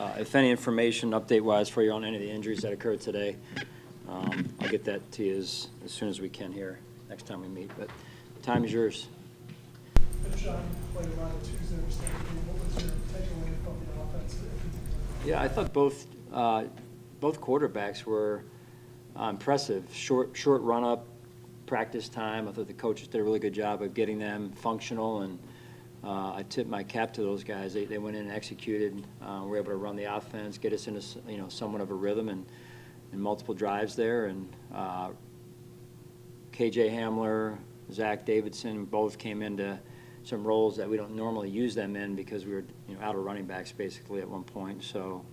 If any information update-wise for you on any of the injuries that occurred today, I'll get that to you as soon as we can here next time we meet. But time is yours. John played a lot of Tuesday or Saturday. What was your takeaway from the offense? Yeah, I thought both quarterbacks were impressive. Short run-up practice time. I thought the coaches did a really good job of getting them functional, and I tip my cap to those guys. They went in and executed. Were able to run the offense, get us into somewhat of a rhythm, and multiple drives there. And KJ Hamler, Zach Davidson both came into some roles that we don't normally use them in because we were out of running backs basically at one point. So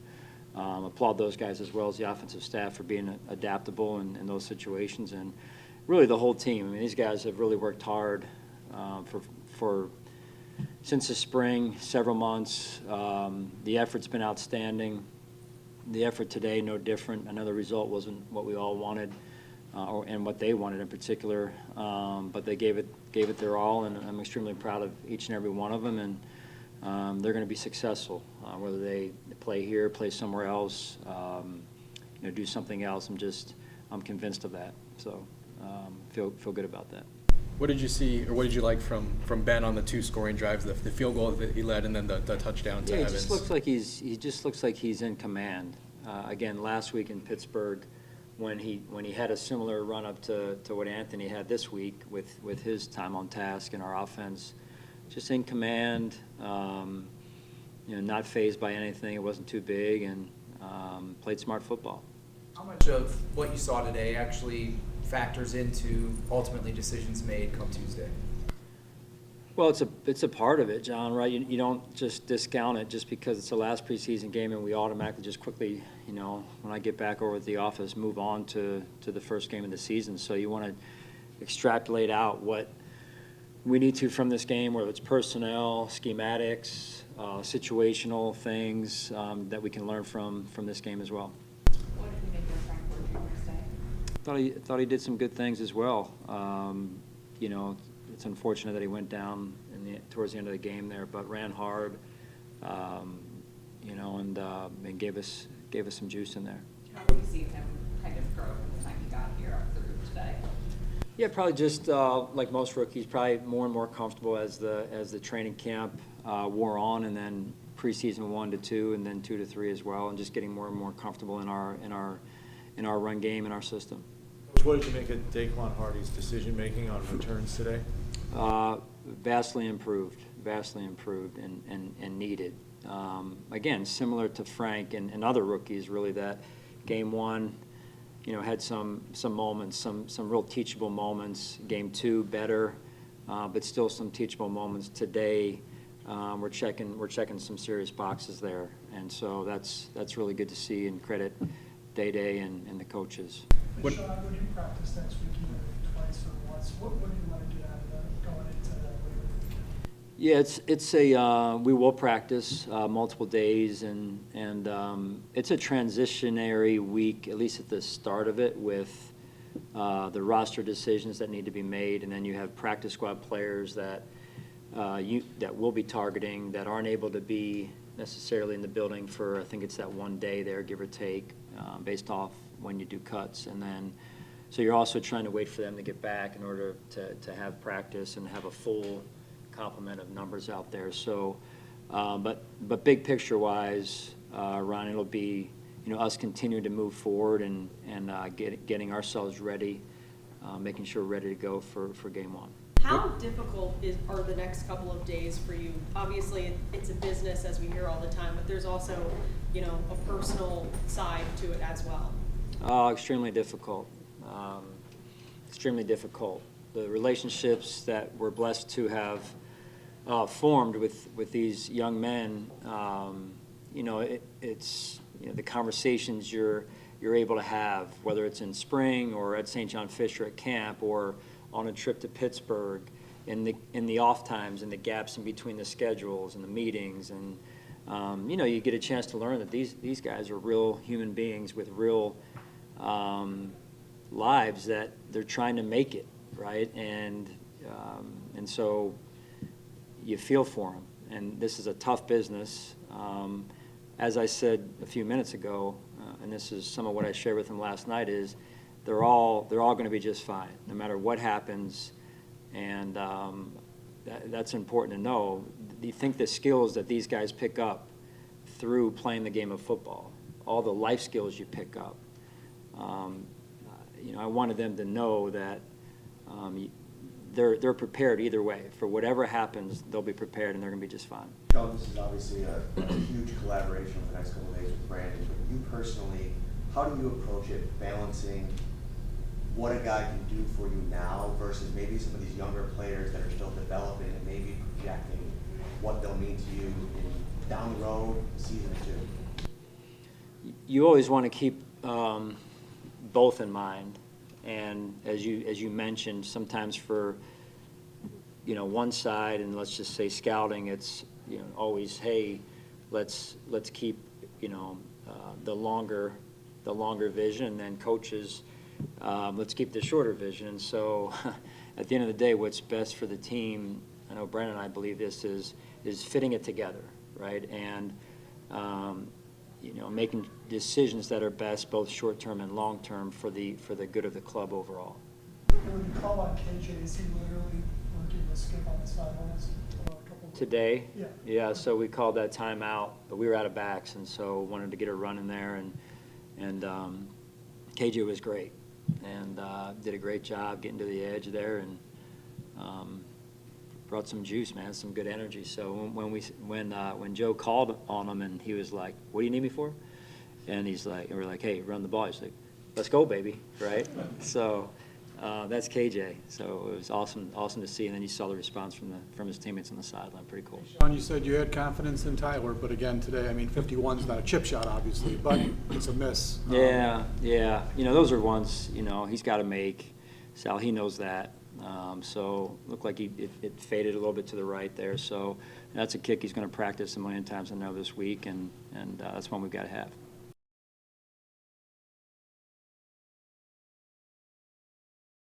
applaud those guys as well as the offensive staff for being adaptable in those situations, and really the whole team. I mean, these guys have really worked hard for since the spring, several months. The effort's been outstanding. The effort today, no different. I know the result wasn't what we all wanted, and what they wanted in particular, but they gave it their all, and I'm extremely proud of each and every one of them. And they're going to be successful, whether they play here, play somewhere else, do something else. I'm convinced of that. So feel good about that. What did you see, or what did you like from Ben on the two scoring drives, the field goal that he led, and then the touchdown to Evans? He just looks like he's in command. Again, last week in Pittsburgh, when he had a similar run up to what Anthony had this week with his time on task and our offense, just in command, not fazed by anything. It wasn't too big, and played smart football. How much of what you saw today actually factors into ultimately decisions made come Tuesday? Well, it's a part of it, John, right? You don't just discount it just because it's the last preseason game and we automatically just quickly, when I get back over at the office, move on to the first game of the season. So you want to extrapolate out what we need to from this game, whether it's personnel, schematics, situational things that we can learn from this game as well. What did he make your Frankfurt Thursday? Thought he did some good things as well. It's unfortunate that he went down towards the end of the game there, but ran hard, and gave us some juice in there. How have you seen him kind of grow from the time he got here up through today? Yeah, probably just like most rookies, probably more and more comfortable as the training camp wore on, and then preseason 1 to 2, and then 2 to 3 as well, and just getting more and more comfortable in our run game and our system. What did you make of Daquan Hardy's decision-making on returns today? Vastly improved and needed. Again, similar to Frank and other rookies, really, that game 1, had some moments, some real teachable moments. Game 2, better, but still some teachable moments. Today, we're checking some serious boxes there, and so that's really good to see, and credit Day and the coaches. Sean, when you practice next week, either twice or once, what do you want to get out of that going into that later? Yeah, we will practice multiple days, and it's a transitionary week, at least at the start of it, with the roster decisions that need to be made, and then you have practice squad players that we'll be targeting that aren't able to be necessarily in the building for, I think it's that one day there, give or take, based off when you do cuts. And then, so you're also trying to wait for them to get back in order to have practice and have a full complement of numbers out there. So, but big picture wise, Ron, it'll be, us continuing to move forward and getting ourselves ready, making sure we're ready to go for game 1. How difficult are the next couple of days for you? Obviously, it's a business, as we hear all the time, but there's also, a personal side to it as well. Extremely difficult. Extremely difficult. The relationships that we're blessed to have formed with these young men, it's the conversations you're able to have, whether it's in spring or at St. John Fisher at camp or on a trip to Pittsburgh, in the off times and the gaps in between the schedules and the meetings, and you get a chance to learn that these guys are real human beings with real lives, that they're trying to make it, right? And so you feel for them, and this is a tough business. as I said a few minutes ago, and this is some of what I shared with him last night, is they're all going to be just fine, no matter what happens, and that's important to know. Do you think the skills that these guys pick up through playing the game of football, all the life skills you pick up, I wanted them to know that they're prepared either way. For whatever happens, they'll be prepared and they're going to be just fine. Sean, this is obviously a huge collaboration for the next couple of days with Brandon, but you personally, how do you approach it, balancing what a guy can do for you now versus maybe some of these younger players that are still developing and maybe projecting what they'll mean to you down the road, season or two? You always want to keep both in mind, and as you mentioned, sometimes for one side, and let's just say scouting, it's always, hey, let's keep the longer vision, and then coaches, let's keep the shorter vision. And so at the end of the day, what's best for the team, I know Brandon and I believe this, is fitting it together, right? And making decisions that are best, both short-term and long-term, for the good of the club overall. And when you call on KJ, is he literally working the skip on the sidelines? Today? Yeah. Yeah, so we called that timeout, but we were out of backs, and so wanted to get a run in there, and KJ was great, and did a great job getting to the edge there, and brought some juice, man, some good energy. So when Joe called on him, and he was like, "What do you need me for?" And we're like, "Hey, run the ball." He's like, "Let's go, baby!" Right? So that's KJ. So it was awesome to see. And then you saw the response from his teammates on the sideline. Pretty cool. Sean, you said you had confidence in Tyler, but again today, 51's not a chip shot, obviously, but it's a miss. Yeah. Those are ones he's got to make. Sal, he knows that. So looked like it faded a little bit to the right there. So that's a kick he's going to practice a million times, I know, this week, and that's one we've got to have.